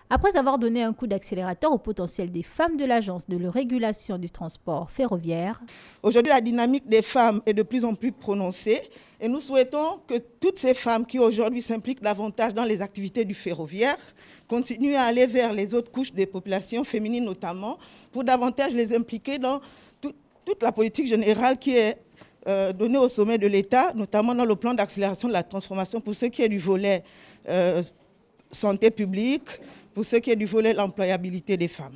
Après avoir donné un coup d'accélérateur au potentiel des femmes de l'Agence de régulation du transport ferroviaire, aujourd'hui, la dynamique des femmes est de plus en plus prononcée et nous souhaitons que toutes ces femmes qui aujourd'hui s'impliquent davantage dans les activités du ferroviaire continuent à aller vers les autres couches des populations féminines notamment pour davantage les impliquer dans toute la politique générale qui est donnée au sommet de l'État, notamment dans le plan d'accélération de la transformation pour ce qui est du volet santé publique, pour ce qui est du volet de l'employabilité des femmes.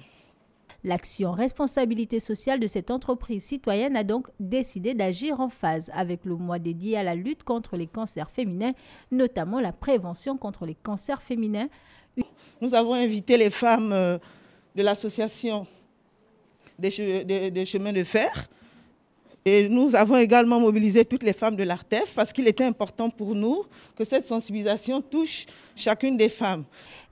L'action responsabilité sociale de cette entreprise citoyenne a donc décidé d'agir en phase avec le mois dédié à la lutte contre les cancers féminins, notamment la prévention contre les cancers féminins. Nous avons invité les femmes de l'association des chemins de fer et nous avons également mobilisé toutes les femmes de l'ARTEF parce qu'il était important pour nous que cette sensibilisation touche chacune des femmes.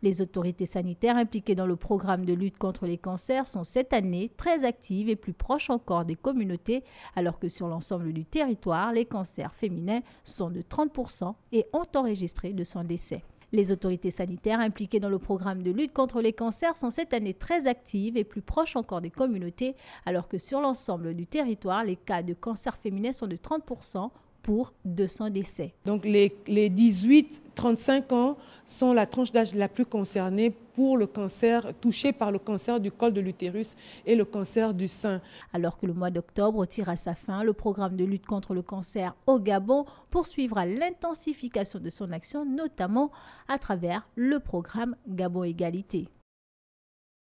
Les autorités sanitaires impliquées dans le programme de lutte contre les cancers sont cette année très actives et plus proches encore des communautés, alors que sur l'ensemble du territoire, les cancers féminins sont de 30% et ont enregistré 200 décès. Les autorités sanitaires impliquées dans le programme de lutte contre les cancers sont cette année très actives et plus proches encore des communautés, alors que sur l'ensemble du territoire, les cas de cancer féminin sont de 30% pour 200 décès. Donc les 18-35 ans sont la tranche d'âge la plus concernée pour le cancer, touché par le cancer du col de l'utérus et le cancer du sein. Alors que le mois d'octobre tire à sa fin, le programme de lutte contre le cancer au Gabon poursuivra l'intensification de son action, notamment à travers le programme Gabon Égalité.